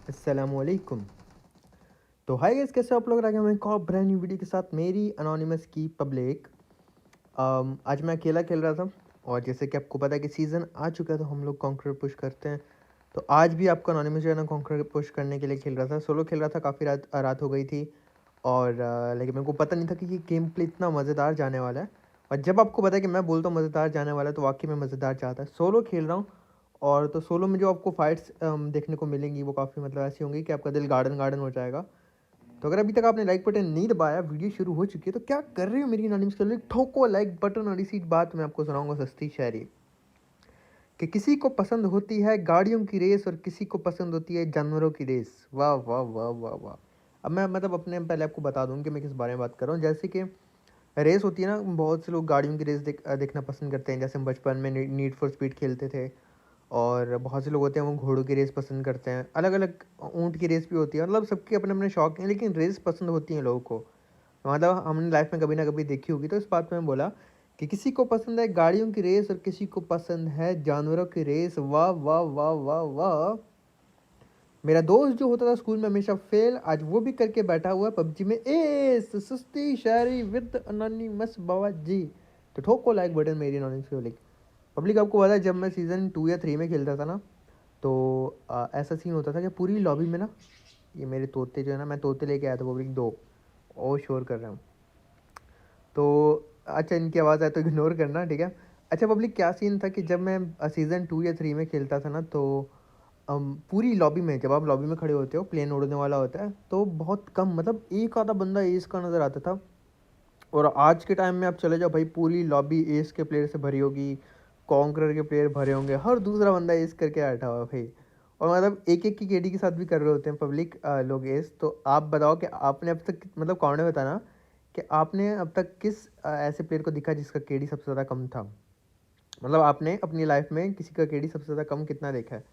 अस्सलामुअलैकुम। तो hi guys, कैसे हो आप लोग? आ गए मैं एक और ब्रांड न्यू वीडियो के साथ मेरी अनोनिमस की पब्लिक। आज मैं अकेला खेल रहा था और जैसे कि आपको पता है कि सीज़न आ चुका है तो हम लोग कॉन्करर पुश करते हैं। तो आज भी आपका अनोनिमस जो है ना कॉन्करर पुश करने के लिए खेल रहा था, सोलो खेल रहा था। काफ़ी रात रात हो गई थी और लेकिन मेरे को पता नहीं था कि ये गेम प्ले इतना मज़ेदार जाने वाला है। और जब आपको पता है कि मैं बोलता हूँ मज़ेदार जाने वाला है तो वाकई में मज़ेदार जाता है। सोलो खेल रहा हूँ और तो सोलो में जो आपको फाइट्स देखने को मिलेंगी वो काफ़ी मतलब ऐसी होंगी कि आपका दिल गार्डन गार्डन हो जाएगा। तो अगर अभी तक आपने लाइक बटन नहीं दबाया, वीडियो शुरू हो चुकी है तो क्या कर रहे हो मेरी नानी के लिए? ठोको लाइक बटन। और इसी बात मैं आपको सुनाऊंगा सस्ती शायरी कि किसी को पसंद होती है गाड़ियों की रेस और किसी को पसंद होती है जानवरों की रेस। वाह वाह वाह वाह वाह। अब मैं मतलब अपने पहले आपको बता दूं कि मैं किस बारे में बात कर रहा हूँ। जैसे कि रेस होती है ना, बहुत से लोग गाड़ियों की रेस देखना पसंद करते हैं। जैसे हम बचपन में नीड फॉर स्पीड खेलते थे और बहुत से लोग होते हैं वो घोड़ों की रेस पसंद करते हैं। अलग अलग ऊँट की रेस भी होती है, मतलब सबके अपने अपने शौक हैं, लेकिन रेस पसंद होती हैं लोगों को। तो मतलब हमने लाइफ में कभी ना कभी देखी होगी। तो इस बात में बोला कि किसी को पसंद है गाड़ियों की रेस और किसी को पसंद है जानवरों की रेस। वाह वाह वाह वाह वाह। मेरा दोस्त जो होता था स्कूल में हमेशा फेल, आज वो भी करके बैठा हुआ है पबजी में एस। सुस्ती शायरी विद अनोनिमस बाबा जी। तो ठोको लाइक बटन मेरी अनोनिमस पब्लिक। पब्लिक आपको पता है जब मैं सीज़न 2 या 3 में खेलता था ना, तो ऐसा सीन होता था कि पूरी लॉबी में ना, ये मेरे तोते जो है ना, मैं तोते लेके आया था पब्लिक दो। और शोर कर रहा हूँ तो अच्छा, इनकी आवाज़ आए तो इग्नोर करना, ठीक है। अच्छा पब्लिक, क्या सीन था कि जब मैं सीज़न 2 या 3 में खेलता था ना, तो पूरी लॉबी में, जब आप लॉबी में खड़े होते हो, प्लेन उड़ने वाला होता है, तो बहुत कम मतलब एक आधा बंदा एस का नज़र आता था। और आज के टाइम में आप चले जाओ भाई, पूरी लॉबी एस के प्लेयर से भरी होगी, कॉन्करर के प्लेयर भरे होंगे, हर दूसरा बंदा एस करके बैठा हुआ है भाई। और मतलब एक एक की केडी के साथ भी कर रहे होते हैं पब्लिक लोग एस। तो आप बताओ कि आपने अब तक, मतलब कौन है बताना, कि आपने अब तक किस ऐसे प्लेयर को दिखा जिसका केडी सबसे ज़्यादा कम था? मतलब आपने अपनी लाइफ में किसी का केडी सबसे ज़्यादा कम कितना देखा है?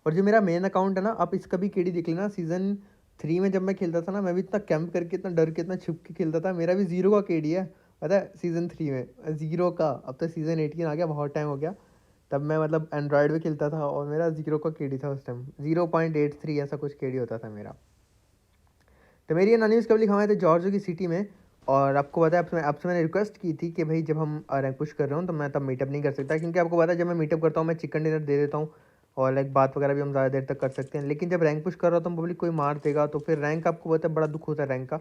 और जो मेरा मेन अकाउंट है ना, आप इसका भी केडी देख लेना। सीज़न 3 में जब मैं खेलता था ना, मैं भी इतना कैंप करके, इतना डर के, इतना छुप के खेलता था। मेरा भी 0 का केडी है, पता है? सीज़न 3 में 0 का। अब तो सीज़न 18 आ गया, बहुत टाइम हो गया। तब मैं मतलब एंड्रॉयड में खेलता था और मेरा 0 का केडी था उस टाइम, 0.83 ऐसा कुछ केडी होता था मेरा। तो मेरी एनालिसिस कब लिखा हुआ थे जॉर्जियो की सिटी में। और आपको पता है, आपसे मैंने रिक्वेस्ट की थी कि भाई जब हम रैंक पुश कर रहे हो तो मैं तब मीटअप नहीं कर सकता, क्योंकि आपको पता है जब मैं मीटअप करता हूँ मैं चिकन डिनर दे देता हूँ और लाइक बात वगैरह भी हम ज़्यादा देर तक कर सकते हैं। लेकिन जब रैंक पुश कर रहा हूँ तो पब्लिक कोई मार देगा, तो फिर रैंक, आपको पता है बड़ा दुख होता है रैंक का।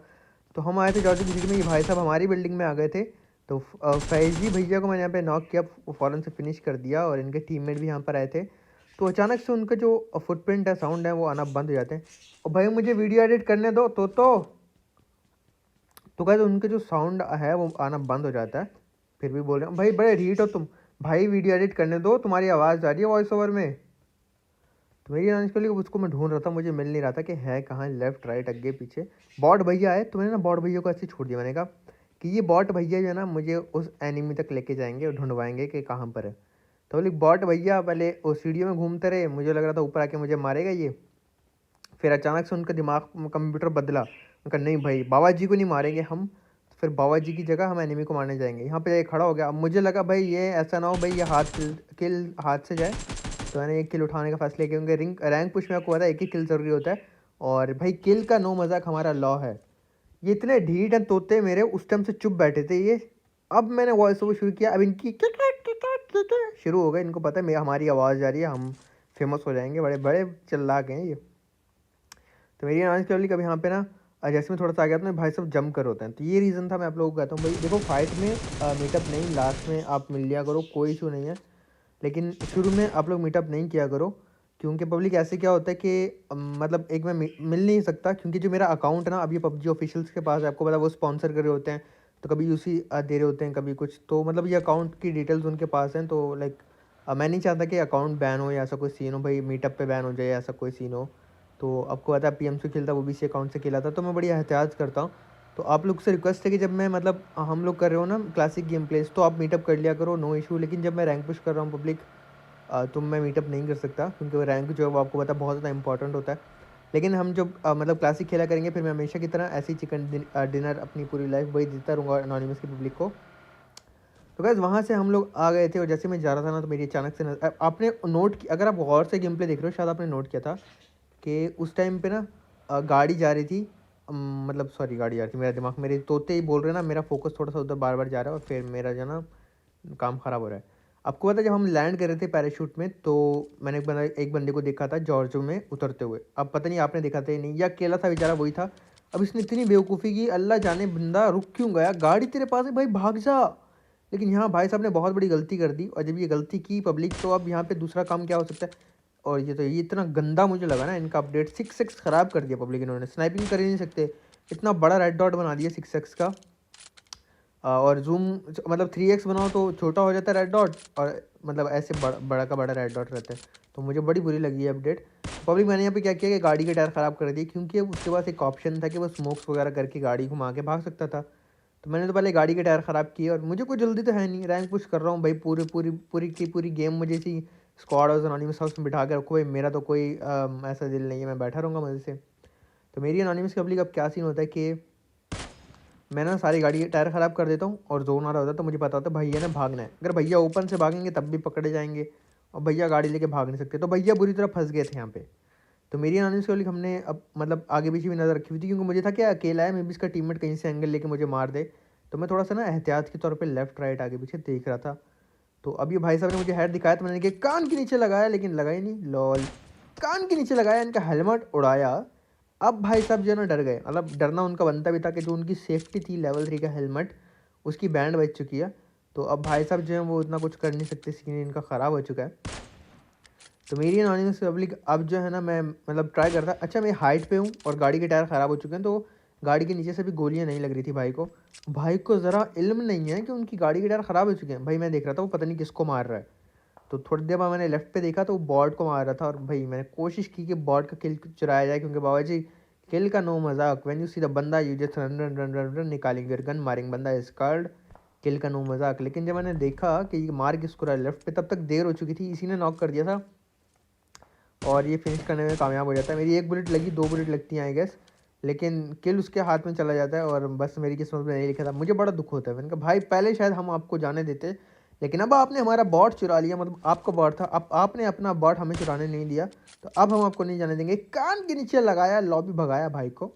तो हम आए थे जॉर्जियो की सिटी में, ये भाई साहब हमारी बिल्डिंग में आ गए थे। तो फैजी भैया को मैंने यहाँ पे नॉक किया, फ़ौरन से फिनिश कर दिया, और इनके टीममेट भी यहाँ पर आए थे। तो अचानक से उनका जो फुटप्रिंट है, साउंड है, वो आना बंद हो जाते हैं। और भाई मुझे वीडियो एडिट करने दो तो कहते उनके जो साउंड है वो आना बंद हो जाता है। फिर भी बोल रहे हैं भाई बड़े ढीठ हो तुम, भाई वीडियो एडिट करने दो, तुम्हारी आवाज़ आ रही है वॉइस ओवर में। तो मेरी आने के लिए उसको मैं ढूंढ रहा था, मुझे मिल नहीं रहा था कि है कहाँ, लेफ्ट राइट आगे पीछे। बॉट भैया आए तो मैंने ना बॉट भैया को ऐसे छोड़ दिया। मैंने कहा कि ये बॉट भैया जो है ना मुझे उस एनिमी तक लेके जाएंगे और ढूंढवाएंगे कि कहाँ पर है। तो बोले बॉट भैया पहले उस सीढ़ियों में घूमते रहे, मुझे लग रहा था ऊपर आके मुझे मारेगा ये। फिर अचानक से उनका दिमाग, कंप्यूटर बदला। उनका नहीं भाई, बाबा जी को नहीं मारेंगे हम, तो फिर बाबा जी की जगह हम एनिमी को मारने जाएंगे। यहाँ पे खड़ा हो गया। अब मुझे लगा भाई ये ऐसा ना हो भाई ये किल हाथ से जाए। तो मैंने एक किल उठाने का फैसला किया, क्योंकि रैंक पुश में आपको पता है एक ही किल ज़रूरी होता है। और भाई किल का नो मजाक हमारा लॉ है। ये इतने ढीठ हैं तोते मेरे, उस टाइम से चुप बैठे थे ये। अब मैंने वॉइस ओवर शुरू किया, अब इनकी शुरू हो गए। इनको पता है हमारी आवाज़ जा रही है, हम फेमस हो जाएंगे, बड़े बड़े चिल्ला के हैं ये। तो मेरी अनाउंस कर ली कभी यहाँ पे ना, जैसे मैं थोड़ा सा आ गया तो भाई सब जम कर होते हैं। तो ये रीज़न था, मैं आप लोगों को कहता हूँ भाई देखो, फाइट में मीटअप नहीं, लास्ट में आप मिल लिया करो, कोई इशू नहीं है। लेकिन शुरू में आप लोग मीटअप नहीं किया करो, क्योंकि पब्लिक ऐसे क्या होता है कि मतलब एक मैं मिल नहीं सकता, क्योंकि जो मेरा अकाउंट है ना अभी पबजी ऑफिशियल्स के पास है, आपको पता है वो स्पॉन्सर कर रहे होते हैं। तो कभी यूसी दे रहे होते हैं, कभी कुछ। तो मतलब ये अकाउंट की डिटेल्स उनके पास हैं। तो लाइक मैं नहीं चाहता कि अकाउंट बैन हो या ऐसा कोई सीन हो, भाई मीटअप पे बैन हो जाए ऐसा कोई सीन हो। तो आपको पता है पीएमसी खेलता, वो भी इसी अकाउंट से खेला था, तो मैं बड़ी एहतियात करता हूँ। तो आप लोग से रिक्वेस्ट है कि जब मैं मतलब हम लोग कर रहे हो ना क्लासिक गेम प्लेस, तो आप मीटअप कर लिया करो, नो इशू। लेकिन जब मैं रैंक पुश कर रहा हूँ पब्लिक, तो मैं मीटअप नहीं कर सकता, क्योंकि वो रैंक जो है वो आपको पता है बहुत ज़्यादा इंपॉर्टेंट होता है। लेकिन हम जब मतलब क्लासिक खेला करेंगे, फिर मैं हमेशा की तरह ऐसी चिकन डिनर अपनी पूरी लाइफ वही देता रहूँगा अनोनिमस की पब्लिक को। तो गैस वहाँ से हम लोग आ गए थे, और जैसे मैं जा रहा था ना, तो मेरी अचानक से आपने नोट किया, अगर आप गौर से गेम प्ले देख रहे हो शायद आपने नोट किया था कि उस टाइम पे ना गाड़ी जा रही थी, मतलब सॉरी गाड़ी जा रही थी, मेरा दिमाग मेरे तोते ही बोल रहे हैं ना, मेरा फोकस थोड़ा सा उधर बार बार जा रहा है और फिर मेरा जो ना काम ख़राब हो रहा है। आपको पता है जब हम लैंड कर रहे थे पैराशूट में, तो मैंने एक बंदे को देखा था जॉर्जो में उतरते हुए। अब पता नहीं आपने देखा था या नहीं, या अकेला था बेचारा वही था। अब इसने इतनी बेवकूफ़ी की, अल्लाह जाने बंदा रुक क्यों गया, गाड़ी तेरे पास है भाई भाग जा। लेकिन यहाँ भाई साहब ने बहुत बड़ी गलती कर दी, और जब ये गलती की पब्लिक, तो अब यहाँ पे दूसरा काम क्या हो सकता है। और ये इतना गंदा मुझे लगा ना इनका अपडेट, 6x ख़राब कर दिया पब्लिक, इन्होंने स्नाइपिंग कर ही नहीं सकते, इतना बड़ा रेड डॉट बना दिया 6x का। और जूम मतलब 3x बनाओ तो छोटा हो जाता है रेड डॉट, और मतलब ऐसे बड़ा का बड़ा रेड डॉट रहता है। तो मुझे बड़ी बुरी लगी है अपडेट पब्लिक। मैंने यहाँ पे क्या किया कि गाड़ी के टायर ख़राब कर दिए, क्योंकि उसके पास एक ऑप्शन था कि वो स्मोक्स वगैरह करके गाड़ी घुमा के भाग सकता था। तो मैंने तो पहले गाड़ी के टायर ख़राब किए, और मुझे कोई जल्दी तो है नहीं, रैंक पुश कर रहा हूँ भाई, पूरी गेम मुझे इसी स्क्वाड हाउस एनोनिमस हाउस में बिठा के रखो भाई, मेरा तो कोई ऐसा दिल नहीं है, मैं बैठा रहूँगा मज़े से। तो मेरी एनोनिमस पब्लिक अब क्या सीन होता है कि मैं ना सारी गाड़ी के टायर ख़राब कर देता हूँ, और जोन आ रहा होता है तो मुझे पता होता है भैया ने भागना है। अगर भैया ओपन से भागेंगे तब भी पकड़े जाएंगे, और भैया गाड़ी लेके भाग नहीं सकते, तो भैया बुरी तरह फंस गए थे यहाँ पे। तो मेरी एनालिसिस वाली हमने अब मतलब आगे पीछे भी नज़र रखी हुई थी, क्योंकि मुझे था कि अकेला है, मे भी इसका टीममेट कहीं से एंगल लेके मुझे मार दे। तो मैं थोड़ा सा ना एहतियात के तौर पे लेफ्ट राइट आगे पीछे देख रहा था। तो अब ये भाई साहब ने मुझे हेड दिखाया, तो मैंने कहा कान के नीचे लगाया, लेकिन लगा ही नहीं, लॉल। कान के नीचे लगाया, इनका हेलमेट उड़ाया। अब भाई साहब जो है ना डर गए, मतलब डरना उनका बनता भी था कि जो उनकी सेफ्टी थी लेवल 3 का हेलमेट, उसकी बैंड बज चुकी है। तो अब भाई साहब जो है वो इतना कुछ कर नहीं सकते, सीन इनका ख़राब हो चुका है। तो मेरी एनोनिमस पब्लिक अब जो है ना, मैं मतलब ट्राई करता, अच्छा मैं हाइट पे हूँ और गाड़ी के टायर ख़राब हो चुके हैं, तो गाड़ी के नीचे से भी गोलियाँ नहीं लग रही थी भाई को ज़रा इल्म नहीं है कि उनकी गाड़ी के टायर ख़राब हो चुके हैं। भाई मैं देख रहा था वो पता नहीं किसको मार रहा है। तो थोड़ी देर बाद मैंने लेफ्ट पे देखा तो वो बॉट को मार रहा था, और भाई मैंने कोशिश की कि बॉट का किल चुराया जाए, क्योंकि बाबा जी किल का नो मजाक, व्हेन यू सी द बंदा you just run run run run run, निकालेंगे गन मारेंगे बंदा इस कार्ड, किल का नो मजाक। लेकिन जब मैंने देखा कि ये मार किसको रहा है लेफ्ट पे, तब तक देर हो चुकी थी, इसी ने नॉक कर दिया था, और ये फिनिश करने में कामयाब हो जाता है। मेरी 1 बुलेट लगी, 2 बुलेट लगती हैं आई गेस, लेकिन किल उसके हाथ में चला जाता है, और बस मेरी किस्मत में नहीं लिखा था। मुझे बड़ा दुख होता है, मैंने कहा भाई पहले शायद हम आपको जाने देते, लेकिन अब आपने हमारा बॉट चुरा लिया, मतलब आपका बॉट था, अब आपने अपना बॉट हमें चुराने नहीं दिया, तो अब हम आपको नहीं जाने देंगे। कान के नीचे लगाया, लॉबी भगाया भाई को,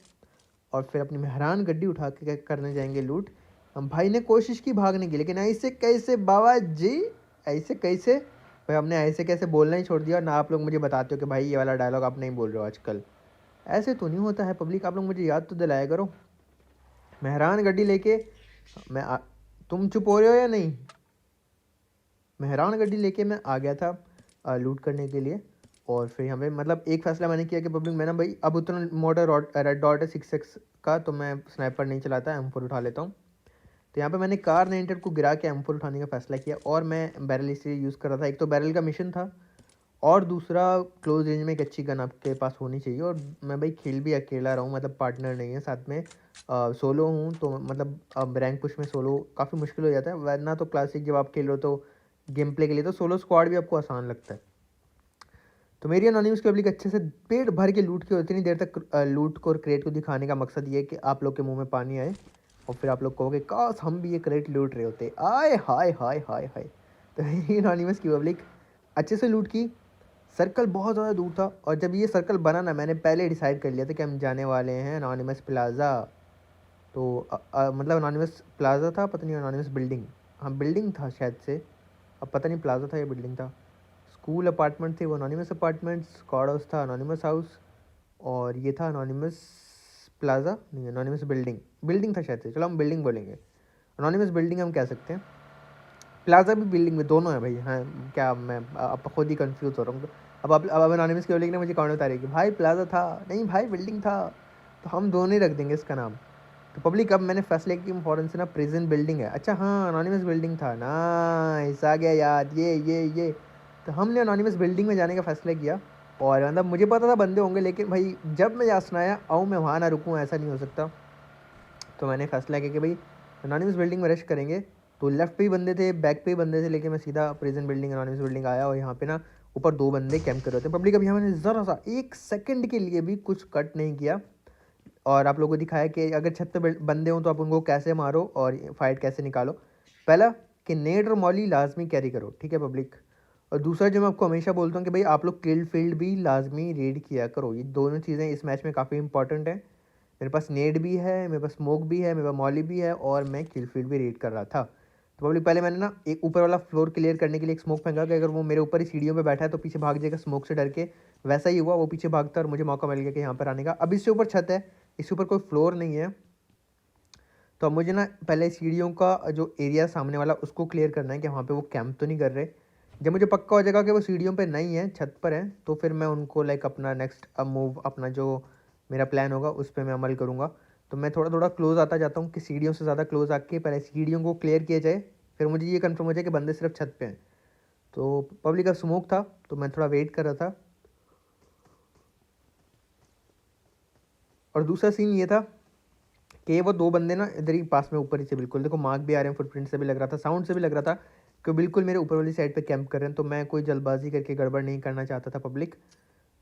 और फिर अपनी मेहरान गड्डी उठा के करने जाएंगे लूट। हम भाई ने कोशिश की भागने की, लेकिन ऐसे कैसे बाबा जी, ऐसे कैसे भाई, हमने ऐसे कैसे बोलना ही छोड़ दिया। और ना आप लोग मुझे बताते हो कि भाई ये वाला डायलॉग आप नहीं बोल रहे हो आजकल, ऐसे तो नहीं होता है पब्लिक, आप लोग मुझे याद तो दिलाया करो। मेहरान गड्डी लेके तुम चुप हो रहे हो या नहीं। मेहरान गड्डी लेके मैं आ गया था लूट करने के लिए। और फिर हमें मतलब एक फ़ैसला मैंने किया कि पब्लिक मैं ना भाई अब उतना मोटर रेड डॉट है 6x का, तो मैं स्नाइपर नहीं चलाता, M4 उठा लेता हूँ। तो यहाँ पे मैंने कार 900 को गिरा के M4 उठाने का फ़ैसला किया, और मैं बैरल इसलिए यूज़ कर रहा था, एक तो बैरल का मिशन था, और दूसरा क्लोज रेंज में एक अच्छी गन आपके पास होनी चाहिए। और मैं भाई खेल भी अकेला रहा हूँ, मतलब पार्टनर नहीं है साथ में, सोलो हूँ, तो मतलब अब रैंक पुश में सोलो काफ़ी मुश्किल हो जाता है, वरना तो क्लासिक जब आप खेल रहे हो तो गेम प्ले के लिए तो सोलो स्क्वाड भी आपको आसान लगता है। तो मेरी एनोनिमस पब्लिक अच्छे से पेट भर के लूट के उतनी देर तक लूट को और क्रेट को दिखाने का मकसद ये है कि आप लोग के मुंह में पानी आए, और फिर आप लोग कहोगे काश हम भी ये क्रेट लूट रहे होते, आए हाय हाय हाय हाय। तो मेरी एनोनिमस की पब्लिक अच्छे से लूट की। सर्कल बहुत ज़्यादा दूर था, और जब ये सर्कल बना ना, मैंने पहले डिसाइड कर लिया था कि हम जाने वाले हैं एनोनिमस प्लाज़ा। तो मतलब एनोनिमस प्लाज़ा था, पता नहीं एनोनिमस बिल्डिंग, हाँ बिल्डिंग था शायद से, अब पता नहीं प्लाज़ा था या बिल्डिंग था। स्कूल अपार्टमेंट थे वो एनोनिमस अपार्टमेंट्स, स्क्वाड हाउस था एनोनिमस हाउस, और ये था एनोनिमस प्लाज़ा, नहीं एनोनिमस बिल्डिंग, बिल्डिंग था शायद से, चलो हम बिल्डिंग बोलेंगे, एनोनिमस बिल्डिंग हम कह सकते हैं। प्लाज़ा भी बिल्डिंग में दोनों है भाई, हाँ क्या मैं अब खुद ही कंफ्यूज हो रहा हूँ। अब एनोनिमस की बोलेंगे ना, मुझे कौन बता रही कि भाई प्लाज़ा था, नहीं भाई बिल्डिंग था, तो हम दोनों ही रख देंगे इसका नाम। तो पब्लिक अब मैंने फैसले की फ़ौरन से ना प्रिजन बिल्डिंग है, अच्छा हाँ एनोनिमस बिल्डिंग था ना, आ गया याद, ये तो हमने एनोनिमस बिल्डिंग में जाने का फ़ैसला किया। और मतलब मुझे पता था बंदे होंगे, लेकिन भाई जब मैं यासना आया आऊँ मैं वहाँ ना रुकूँ, ऐसा नहीं हो सकता। तो मैंने फैसला किया कि भाई एनोनिमस बिल्डिंग में रश करेंगे। तो लेफ्ट पे ही बंदे थे, बैक पे ही बंदे थे, लेकिन मैं सीधा प्रिजन बिल्डिंग एनोनिमस बिल्डिंग आया, और यहाँ पे ना ऊपर 2 बंदे कैंप कर रहे थे पब्लिक। अब यहाँ मैंने ज़रा सा 1 सेकंड के लिए भी कुछ कट नहीं किया, और आप लोगों को दिखाया कि अगर छत पे बंदे हों तो आप उनको कैसे मारो और फाइट कैसे निकालो। पहला कि नेड और मॉली लाजमी कैरी करो, ठीक है पब्लिक। और दूसरा जो मैं आपको हमेशा बोलता हूँ कि भाई आप लोग किल फील्ड भी लाजमी रेड किया करो। ये दोनों चीज़ें इस मैच में काफ़ी इंपॉर्टेंट है। मेरे पास नेड भी है, मेरे पास स्मोक भी है, मेरे पास मॉली भी है और मैं किल फील्ड भी रेड कर रहा था। तो पब्लिक पहले मैंने ना एक ऊपर वाला फ्लोर क्लियर करने के लिए एक स्मोक फेंका कि अगर वो मेरे ऊपर ही सीढ़ियों पे बैठा है तो पीछे भाग जाएगा स्मोक से डर के। वैसा ही हुआ, वो पीछे भागता और मुझे मौका मिल गया कि यहाँ पर आने का। अब इससे ऊपर छत है, इसके ऊपर कोई फ्लोर नहीं है, तो अब मुझे ना पहले सीढ़ियों का जो एरिया सामने वाला उसको क्लियर करना है कि वहाँ पे वो कैंप तो नहीं कर रहे। जब मुझे पक्का हो जाएगा कि वो सीढ़ियों पे नहीं है, छत पर है, तो फिर मैं उनको लाइक अपना नेक्स्ट मूव, अपना जो मेरा प्लान होगा उस पर मैं अमल करूँगा। तो मैं थोड़ा थोड़ा क्लोज आता जाता हूँ कि सीढ़ियों से ज़्यादा क्लोज आके पहले सीढ़ियों को क्लियर किया जाए, फिर मुझे ये कंफर्म हो जाए कि बंदे सिर्फ छत पे हैं। तो पब्लिक का स्मोक था तो मैं थोड़ा वेट कर रहा था। और दूसरा सीन ये था कि वो दो बंदे ना इधर ही पास में ऊपर ही से, बिल्कुल देखो मार्क भी आ रहे हैं, फुटप्रिंट से भी लग रहा था, साउंड से भी लग रहा था कि बिल्कुल मेरे ऊपर वाली साइड पे कैंप कर रहे हैं। तो मैं कोई जल्दबाजी करके गड़बड़ नहीं करना चाहता था पब्लिक।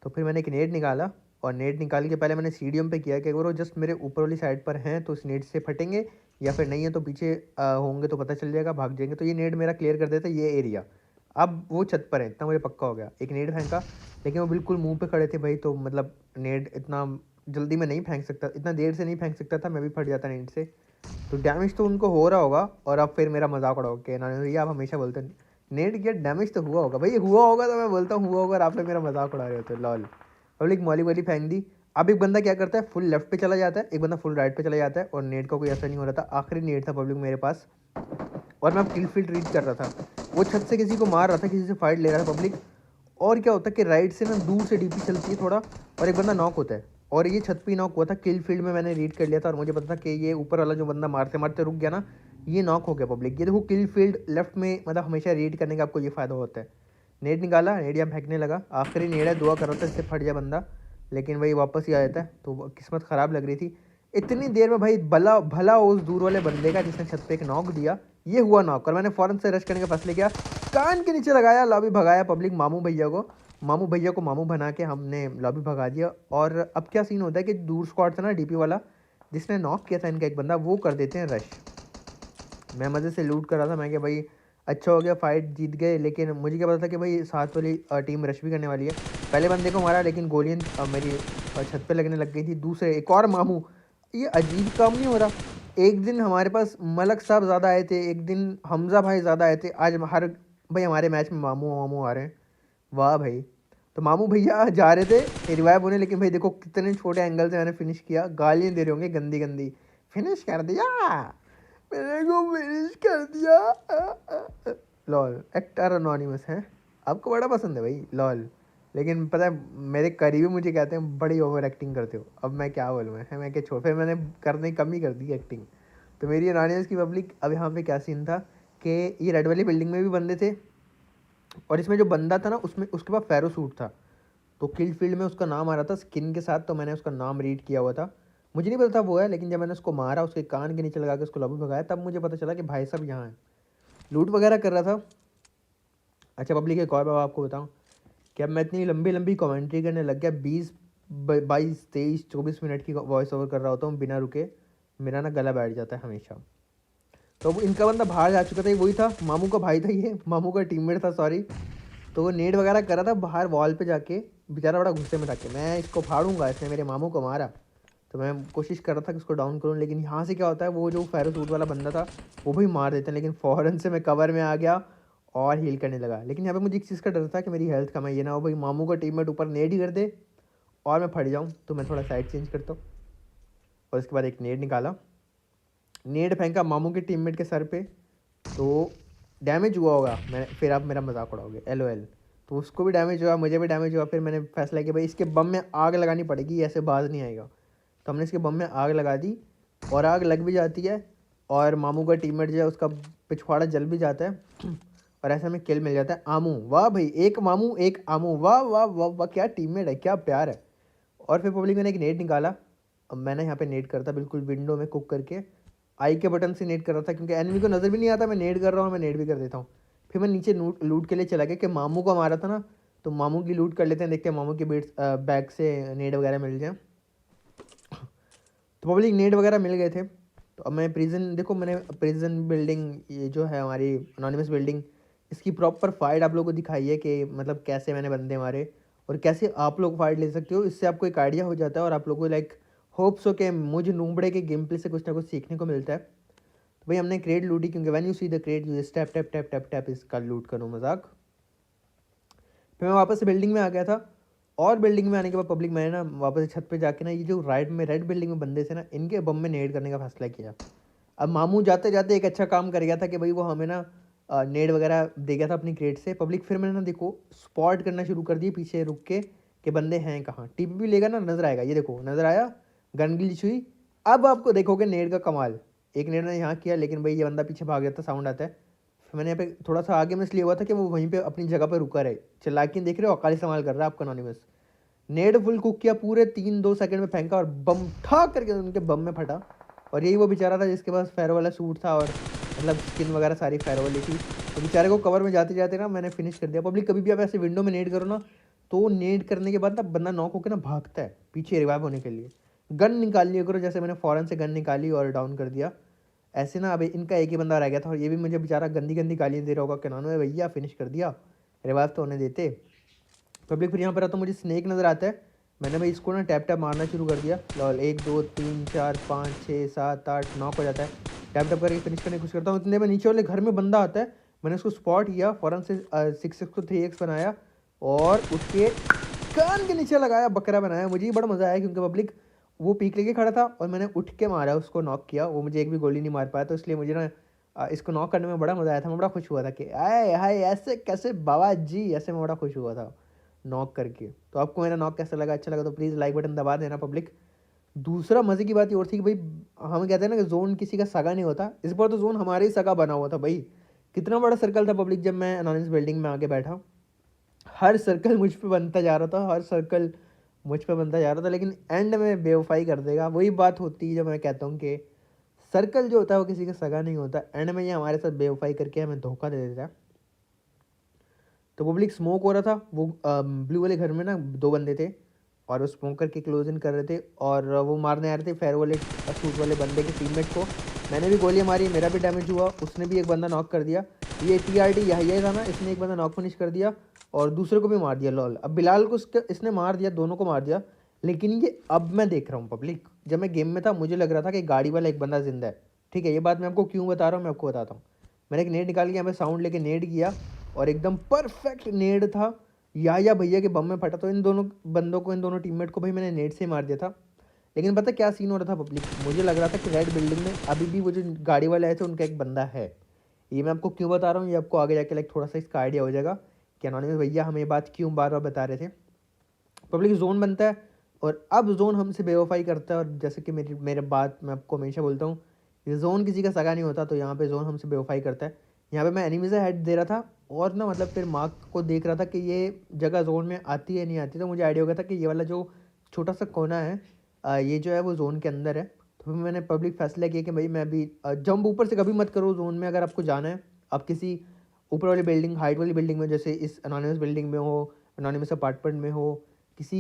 तो फिर मैंने एक नेट निकाला और नेट निकाल के पहले मैंने सीडीएम पे किया कि अगर वो जस्ट मेरे ऊपर वाली साइड पर हैं तो उस नेट से फटेंगे, या फिर नहीं है तो पीछे होंगे तो पता चल जाएगा, भाग जाएंगे। तो ये नेट मेरा क्लियर कर देता ये एरिया। अब वो छत पर है, इतना मुझे पक्का हो गया। एक नेट फेंका, लेकिन वो बिल्कुल मुंह पे खड़े थे भाई, तो मतलब नेट इतना जल्दी मैं नहीं फेंक सकता, इतना देर से नहीं फेंक सकता था, मैं भी फट जाता नेट से। तो डैमेज तो उनको हो रहा होगा। और अब फिर मेरा मजाक उड़ाओ कि ना भैया आप हमेशा बोलते हैं नेट किया, डैमेज तो हुआ होगा भाई, हुआ होगा तो मैं बोलता हूँ हुआ होगा, और आप लोग मेरा मजाक उड़ा रहे होते हो लॉल। पब्लिक मॉली वाली फेंक दी। अब एक बंदा क्या करता है, फुल लेफ्ट पे चला जाता है, एक बंदा फुल राइट पे चला जाता है, और नेट का कोई असर नहीं हो रहा था। आखिरी नेट था पब्लिक मेरे पास, और मैं किल फील्ड रीच कर रहा था। वो छत से किसी को मार रहा था, किसी से फाइट ले रहा था पब्लिक। और क्या होता है कि राइट से ना दूर से डीपी चलती है थोड़ा, और एक बंदा नॉक होता है, और ये छत पे ही नॉक हुआ था। किल फील्ड में मैंने रीड कर लिया था, और मुझे पता था कि ये ऊपर वाला जो बंदा मारते मारते रुक गया ना, ये नॉक हो गया पब्लिक। ये देखो किल फील्ड लेफ्ट में, मतलब हमेशा रीड करने का आपको ये फ़ायदा होता है। नेट निकाला, नेट यहाँ फेंकने लगा, आखिरी नेट है, दुआ कर रहा था इससे फट जाए बंदा, लेकिन वही वापस ही आ जाता है। तो किस्मत ख़राब लग रही थी। इतनी देर में भाई भला भला उस दूर वाले बंदे का जिसने छत पे एक नॉक दिया, ये हुआ नॉक, और मैंने फ़ौरन से रश करने का फैसले किया, कान के नीचे लगाया, लॉबी भगाया पब्लिक। मामू भैया को मामू बना के हमने लॉबी भगा दिया। और अब क्या सीन होता है कि दूर स्क्वाड था ना डीपी वाला, जिसने नॉक किया था इनका एक बंदा, वो कर देते हैं रश। मैं मज़े से लूट कर रहा था, मैं क्या भाई अच्छा हो गया, फाइट जीत गए। लेकिन मुझे क्या पता था कि भाई साथ वाली टीम रश भी करने वाली है। पहले बंदे को मारा, लेकिन गोलियां मेरी छत पे लगने लग गई थी। दूसरे एक और मामू, ये अजीब काम नहीं हो रहा। एक दिन हमारे पास मलक साहब ज़्यादा आए थे, एक दिन हमज़ा भाई ज़्यादा आए थे, आज हर भाई हमारे मैच में मामू मामू आ रहे हैं। वाह भाई। तो मामू भैया जा रहे थे रिवाइव होने, लेकिन भाई देखो कितने छोटे एंगल से मैंने फिनिश किया। गालियाँ दे रहे होंगे गंदी गंदी, फिनिश कर दिया, मैंने को फिनिश कर दिया। लॉल एक्टर अनोनिमस है, आपको बड़ा पसंद है भाई लॉल। लेकिन पता है मेरे करीबी मुझे कहते हैं बड़ी ओवर एक्टिंग करते हो। अब मैं क्या बोलूँ, मैं क्या छोड़, फिर मैंने करने कम ही कर दी एक्टिंग। तो मेरी अनोनिमस की पब्लिक, अब यहाँ पे क्या सीन था कि ये रेड वाली बिल्डिंग में भी बंदे थे, और इसमें जो बंदा था ना उसमें उसके पास फेरो सूट था। तो किल फील्ड में उसका नाम आ रहा था स्किन के साथ, तो मैंने उसका नाम रीड किया हुआ था। मुझे नहीं पता था वो है, लेकिन जब मैंने उसको मारा, उसके कान के नीचे लगा के उसको लॉबी भगाया, तब मुझे पता चला कि भाई साहब यहाँ है। लूट वगैरह कर रहा था। अच्छा पब्लिक एक और बात आपको बताऊँ कि अब मैं इतनी लंबी लंबी कमेंट्री करने लग गया, 20 22 23 24 मिनट की वॉइस ओवर कर रहा होता हूँ बिना रुके, मेरा ना गला बैठ जाता है हमेशा। तो अब इनका बंदा बाहर जा चुका था, ये वही था, मामू का भाई था, ये मामू का टीममेट था सॉरी। तो वो नेट वगैरह कर रहा था बाहर वॉल पे जाके, बेचारा बड़ा गुस्से में था कि मैं इसको फाड़ूंगा, इसने मेरे मामू को मारा। तो मैं कोशिश कर रहा था कि उसको डाउन करूं, लेकिन यहाँ से क्या होता है, वो जो फेरो सूट वाला बंदा था वो भी मार देते हैं, लेकिन फ़ौरन से मैं कवर में आ गया और हील करने लगा। लेकिन यहाँ पे मुझे एक चीज़ का डर था कि मेरी हेल्थ कम है, ये ना हो भाई मामू का टीममेट ऊपर नेट ही कर दे और मैं फट जाऊँ। तो मैं थोड़ा साइड चेंज करता हूँ, और उसके बाद एक नेट निकाला, नेट फेंका मामू के टीममेट के सर पे, तो डैमेज हुआ होगा। मैं फिर आप मेरा मजाक उड़ाओगे LOL। तो उसको भी डैमेज हुआ, मुझे भी डैमेज हुआ। फिर मैंने फैसला किया भाई इसके बम में आग लगानी पड़ेगी, ऐसे बाज नहीं आएगा। तो हमने इसके बम में आग लगा दी, और आग लग भी जाती है, और मामू का टीममेट जो है उसका पिछवाड़ा जल भी जाता है, और ऐसे हमें किल मिल जाता है। आमू, वाह भाई, एक मामू एक आमू, वाह वाह वाह वाह, क्या टीममेट है, क्या प्यार है। और फिर पब्लिक मैंने एक नेट निकाला। अब मैंने यहाँ पे नेट करता बिल्कुल विंडो में कुक करके, आई के बटन से नेट कर रहा था, क्योंकि एनिमी को नज़र भी नहीं आता मैं नेट कर रहा हूँ, मैं नेट भी कर देता हूँ। फिर मैं नीचे लूट के लिए चला गया कि मामू को मारा था ना, तो मामू की लूट कर लेते हैं, देखते हैं मामू के बैग से नेट वगैरह मिल जाए। तो पब्लिक नेट वगैरह मिल गए थे। तो अब मैं प्रिजन, देखो मैंने प्रिजन बिल्डिंग, ये जो है हमारी अनोनिमस बिल्डिंग, इसकी प्रॉपर फाइट आप लोगों को दिखाई है कि मतलब कैसे मैंने बंदे मारे और कैसे आप लोग फाइट ले सकते हो। इससे आपको एक आइडिया हो जाता है और आप लोगों को लाइक होप्स हो कि मुझे नूबड़े के गेम प्ले से कुछ ना कुछ सीखने को मिलता है। तो भाई हमने क्रेट लूटी, क्योंकि when you see the crate you just tap tap tap tap tap, इसका लूट करो मजाक। फिर मैं वापस से बिल्डिंग में आ गया था और बिल्डिंग में आने के बाद पब्लिक मैंने ना वापस छत पे जाके ना ये जो राइट में रेड बिल्डिंग में बंदे थे ना, इनके बम में नेड करने का फैसला किया। अब मामू जाते जाते एक अच्छा काम कर गया था कि भाई वो हमें ना नेड वगैरह दे गया था अपनी क्रेट से। पब्लिक फिर मैंने ना देखो स्पॉट करना शुरू कर दिए पीछे रुक के कि बंदे हैं कहाँ। टीपी भी लेगा ना नजर आएगा, ये देखो नजर आया, गन ग्लिच हुई। अब आपको देखोगे नेड का कमाल। एक नेड ने यहाँ किया लेकिन भाई ये बंदा पीछे भाग जाता, साउंड आता है। फिर मैंने यहाँ पे थोड़ा सा आगे में इसलिए हुआ था कि वो वहीं पे अपनी जगह पे रुका रहे। चिल्लाकी देख रहे हो, अकाली इस्तेमाल कर रहा है आपका अनोनिमस। नेड फुल कुक किया, पूरे 3-2 सेकंड में फेंका और बम ठाक करके उनके बम में फटा। और यही वो बेचारा था जिसके पास फैरो वाला सूट था और मतलब स्किन वगैरह सारी फैरो वाली थी। तो बेचारे को कवर में जाते जाते ना मैंने फिनिश कर दिया। पब्लिक कभी भी आप ऐसे विंडो में नेड करो ना, तो नेड करने के बाद ना बंदा नॉक होकर ना भागता है पीछे रिवाइव होने के लिए। गन निकाल लिया करो, जैसे मैंने फौरन से गन निकाली और डाउन कर दिया। ऐसे ना अभी इनका एक ही बंदा रह गया था और ये भी मुझे बेचारा गंदी गंदी गालियाँ दे रहा होगा, क्या नाम है भैया फिनिश कर दिया, रिवाइव तो होने देते। पब्लिक फिर यहाँ पर आता, मुझे स्नेक नज़र आता है। मैंने भाई इसको ना टैप टैप मारना शुरू कर दिया। लॉल 1 2 3 4 5 6 7 8 9 हो जाता है। टैप टैप करके फिनिश करने की कोशिश करता हूँ, इतने में नीचे वाले घर में बंदा आता है। मैंने उसको स्पॉट किया, फ़ौरन से 6x को 3x बनाया और उठ के कान के नीचे लगाया, बकरा बनाया। मुझे बड़ा मज़ा आया क्योंकि पब्लिक वो पीक लेके खड़ा था और मैंने उठ के मारा, उसको नॉक किया। वो मुझे एक भी गोली नहीं मार पाया, तो इसलिए मुझे ना इसको नॉक करने में बड़ा मज़ा आया था। मैं बड़ा खुश हुआ था कि आए हाय ऐसे कैसे बाबा जी, ऐसे मैं बड़ा खुश हुआ था नॉक करके। तो आपको मेरा नॉक कैसा लगा, अच्छा लगा तो प्लीज़ लाइक बटन दबा देना पब्लिक। दूसरा मज़े की बात ये और थी कि भाई हम कहते हैं ना कि जोन किसी का सगा नहीं होता, इस बार तो जोन हमारे ही सगा बना हुआ था भाई। कितना बड़ा सर्कल था पब्लिक, जब मैं अनोनिमस बिल्डिंग में आके बैठा हर सर्कल मुझ पे बनता जा रहा था, हर सर्कल मुझ पे बनता जा रहा था, लेकिन एंड में बेवफाई कर देगा। वही बात होती है जब मैं कहता हूँ कि सर्कल जो होता है वो किसी का सगा नहीं होता, एंड में ये हमारे साथ बेवफाई करके हमें धोखा दे देता है। तो पब्लिक स्मोक हो रहा था, वो ब्लू वाले घर में ना 2 बंदे थे और वो स्मोक करके क्लोज इन कर रहे थे और वो मारने आ रहे थे फेयर वाले सूट वाले बंदे के टीममेट को। मैंने भी गोलियां मारी, मेरा भी डैमेज हुआ, उसने भी एक बंदा नॉक कर दिया। ये TRT यही था ना, इसने एक बंदा नॉक फिनिश कर दिया और दूसरे को भी मार दिया। लॉल अब बिलाल को इसने मार दिया, दोनों को मार दिया। लेकिन ये अब मैं देख रहा हूँ पब्लिक, जब मैं गेम में था मुझे लग रहा था कि गाड़ी वाला एक बंदा जिंदा है। ठीक है, ये बात मैं आपको क्यों बता रहा हूँ, मैं आपको बताता हूँ। मैंने एक नेट निकाल के यहाँ पे साउंड लेके नेट किया और एकदम परफेक्ट नेड था, या भैया के बम में फटा। तो इन दोनों बंदों को, इन दोनों टीममेट को भाई मैंने नेट से मार दिया था। लेकिन पता क्या सीन हो रहा था पब्लिक, मुझे लग रहा था कि रेड बिल्डिंग में अभी भी वो जो गाड़ी वाले आए थे उनका एक बंदा है। ये मैं आपको क्यों बता रहा हूँ, ये आपको आगे जाके लाइक थोड़ा सा इसका आइडिया हो जाएगा कि अनोनिमस भैया हमें ये बात क्यों बार बार बता रहे थे। पब्लिक जोन बनता है और अब जोन हमसे बेवफाई करता है, और जैसे कि मेरी मेरे बात मैं आपको हमेशा बोलता हूँ, ये जोन किसी का सगा नहीं होता। तो यहाँ पे जोन हमसे बेवफाई करता है। यहाँ पे मैं एनिमी से हेड दे रहा था और ना मतलब फिर मार्क को देख रहा था कि ये जगह जोन में आती है नहीं आती। तो मुझे आइडिया हो गया था कि ये वाला जो छोटा सा कोना है ये जो है वो जोन के अंदर है। तो फिर मैंने पब्लिक फैसला किया कि भाई मैं अभी जंप ऊपर से कभी मत करो जोन में। अगर आपको जाना है आप किसी ऊपर वाली बिल्डिंग, हाइट वाली बिल्डिंग में, जैसे इस अनोनिमस बिल्डिंग में हो, अनोनिमस अपार्टमेंट में हो, किसी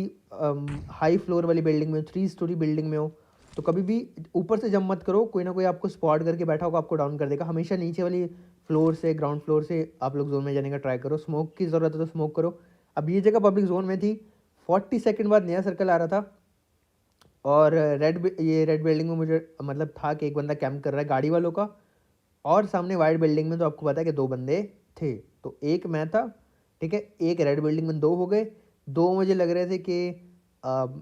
हाई फ्लोर वाली बिल्डिंग में, 3 स्टोरी बिल्डिंग में हो, तो कभी भी ऊपर से जंप मत करो। कोई ना कोई आपको स्पॉट करके बैठा होगा, आपको डाउन कर देगा। हमेशा नीचे वाली फ्लोर से, ग्राउंड फ्लोर से आप लोग जोन में जाने का ट्राई करो। स्मोक की ज़रूरत है तो स्मोक करो। अब ये जगह पब्लिक जोन में थी, 40 सेकंड बाद नया सर्कल आ रहा था और ये रेड बिल्डिंग में मुझे मतलब था कि एक बंदा कैंप कर रहा है गाड़ी वालों का, और सामने वाइट बिल्डिंग में तो आपको पता है कि 2 बंदे थे। तो एक मैं था, ठीक है, एक रेड बिल्डिंग में 2 हो गए। 2 मुझे लग रहे थे कि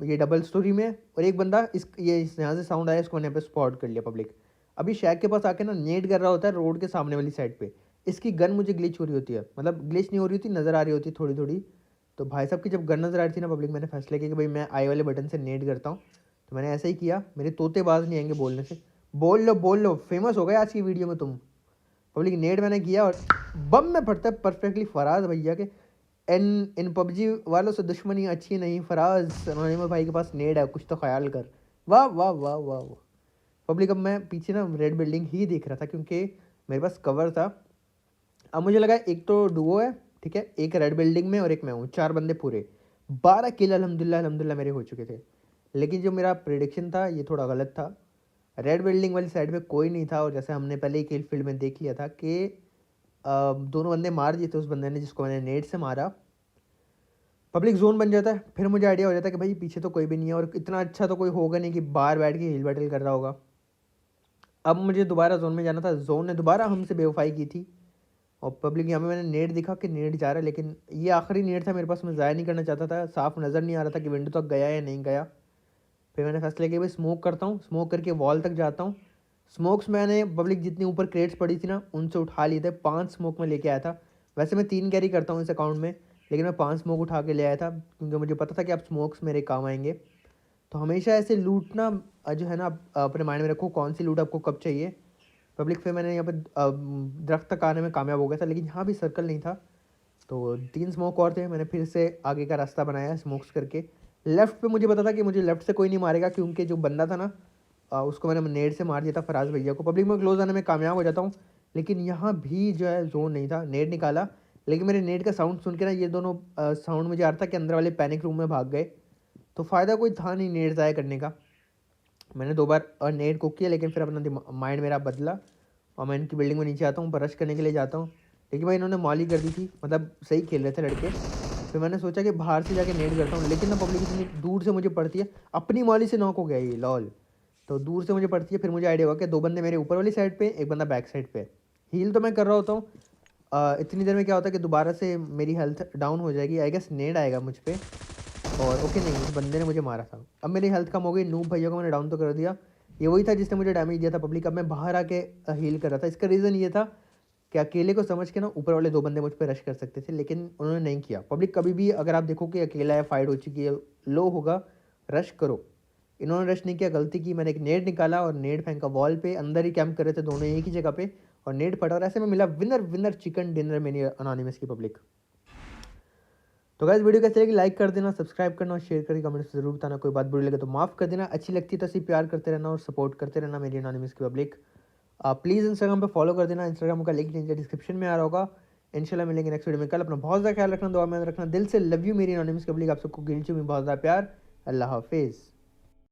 ये डबल स्टोरी में, और एक बंदा यहाँ से साउंड आया, इसको मैंने यहाँ पे स्पॉट कर लिया पब्लिक। अभी शैक के पास आके ना नेट कर रहा होता है रोड के सामने वाली साइड पे। इसकी गन मुझे ग्लिच हो रही होती है, मतलब ग्लिच नहीं हो रही होती, नज़र आ रही होती थोड़ी थोड़ी। तो भाई साहब की जब गन नज़र आ रही थी ना पब्लिक, मैंने फैसला किया कि भाई मैं आई वाले बटन से नेट करता हूँ। तो मैंने ऐसा ही किया। मेरे तोते बाज नहीं आएंगे बोलने से। बोल लो, फेमस हो गए आज की वीडियो में तुम। पब्लिक नेट मैंने किया और बम में फटता है परफेक्टली फराज भैया के। इन इन पबजी वालों से दुश्मनी अच्छी नहीं फराज, अनोनिमस भाई के पास नेट है, कुछ तो ख्याल कर। वाह वाह वाह वाह वाह। पब्लिक अब मैं पीछे ना रेड बिल्डिंग ही देख रहा था क्योंकि मेरे पास कवर था। अब मुझे लगा एक तो डुओ है, ठीक है, एक रेड बिल्डिंग में और एक मैं हूँ, 4 बंदे पूरे। 12 किल अल्हम्दुलिल्लाह अल्हम्दुलिल्लाह मेरे हो चुके थे। लेकिन जो मेरा प्रिडिक्शन था ये थोड़ा गलत था। रेड बिल्डिंग वाली साइड में कोई नहीं था, और जैसे हमने पहले ही किल फील्ड में देख लिया था कि दोनों बंदे मार दिए थे उस बंदे ने जिसको मैंने नेट से मारा। पब्लिक जोन बन जाता है, फिर मुझे आइडिया हो जाता है कि भाई पीछे तो कोई भी नहीं है और इतना अच्छा तो कोई होगा नहीं कि बाहर बैठ के हील बैटल कर रहा होगा। अब मुझे दोबारा जोन में जाना था, जोन ने दोबारा हमसे बेवफाई की थी और पब्लिक यहाँ पे मैंने नेट दिखा कि नेट जा रहा है, लेकिन ये आखिरी नेट था मेरे पास, मैं ज़ाया नहीं करना चाहता था, साफ नज़र नहीं आ रहा था कि विंडो तक गया या नहीं गया। फिर मैंने फैसला किया भाई स्मोक करता हूँ, स्मोक करके वॉल तक जाता हूँ। स्मोक्स मैंने पब्लिक जितनी ऊपर क्रेट्स पड़ी थी ना उनसे उठा लिए थे, 5 स्मोक में लेके आया था। वैसे मैं 3 कैरी करता हूँ इस अकाउंट में, लेकिन मैं 5 स्मोक उठा के ले आया था क्योंकि मुझे पता था कि आप स्मोक्स मेरे काम आएंगे। तो हमेशा ऐसे लूटना जो है ना आप अपने माइंड में रखो, कौन सी लूट आपको कब चाहिए। पब्लिक फिर मैंने यहाँ पे दरख्त तक आने में कामयाब हो गया था, लेकिन यहाँ भी सर्कल नहीं था। तो 3 स्मोक और थे, मैंने फिर से आगे का रास्ता बनाया स्मोक्स करके। लेफ़्ट पे मुझे पता था कि मुझे लेफ़्ट से कोई नहीं मारेगा क्योंकि जो बंदा था ना उसको मैंने नेट से मार दिया था, फराज भैया को। पब्लिक में क्लोज आने में कामयाब हो जाता हूँ, लेकिन यहाँ भी जो है जोन नहीं था। नेट निकाला, लेकिन मेरे नेट का साउंड सुन के ना ये दोनों साउंड मुझे आ रहा था कि अंदर वाले पैनिक रूम में भाग गए। तो फ़ायदा कोई था नहीं नेट ज़ाया करने का। मैंने 2 बार नेट को किया, लेकिन फिर अपना माइंड मेरा बदला और मैं इनकी बिल्डिंग में नीचे आता हूँ, रश करने के लिए जाता हूँ। लेकिन भाई इन्होंने मॉली कर दी थी, मतलब सही खेल रहे थे लड़के। फिर मैंने सोचा कि बाहर से जाके नेट करता हूँ, लेकिन ना पब्लिक इतनी दूर से मुझे पड़ती है, अपनी मॉली से नॉक हो गया ये लॉल। तो दूर से मुझे पड़ती है, फिर मुझे आइडिया हुआ कि 2 बंदे मेरे ऊपर वाली साइड पे, एक बंदा बैक साइड पे। हील तो मैं कर रहा होता हूँ। इतनी देर में क्या होता है कि दोबारा से मेरी हेल्थ डाउन हो जाएगी, आई गेस नेड आएगा मुझ पे। और ओके नहीं, उस बंदे ने मुझे मारा था। अब मेरी हेल्थ कम हो गई, नूब भैया को मैंने डाउन तो कर दिया, ये वही था जिसने मुझे डैमेज दिया था पब्लिक। अब मैं बाहर आके हील कर रहा था। इसका रीज़न ये था कि अकेले को समझ के ना ऊपर वाले 2 बंदे मुझ पर रश कर सकते थे, लेकिन उन्होंने नहीं किया। पब्लिक कभी भी अगर आप देखो कि अकेला है, फाइट हो चुकी है, लो होगा, रश करो। इन्होंने रश नहीं किया, गलती की। मैंने एक नेट निकाला और नेट फेंका वॉल पे, अंदर ही कैंप कर रहे थे दोनों एक ही जगह पे, और नेट फटा और ऐसे में मिला विनर विनर चिकन डिनर मेरी अनोनिमस की पब्लिक। तो गाइस वीडियो कैसे लगी लाइक कर देना, सब्सक्राइब करना और शेयर करके कमेंट से जरूर बताना। कोई बात बुरी लगे तो माफ़ कर देना, अच्छी लगती है तो सिर्फ प्यार करते रहना और सपोर्ट करते रहना मेरी अनोनिमस की पब्लिक। प्लीज़ इंस्टाग्राम पे फॉलो कर देना, इंस्टाग्राम का लिंक नीचे डिस्क्रिप्शन में आ रहा होगा। इंशाल्लाह मिलेंगे नेक्स्ट वीडियो में कल। अपना बहुत ज़्यादा ख्याल रखना, दुआ में रखना, दिल से लव यू मेरी अनोनिमस की पब्लिक। आप सबको गिल चुकी बहुत ज़्यादा प्यार। अल्लाह हाफिज़।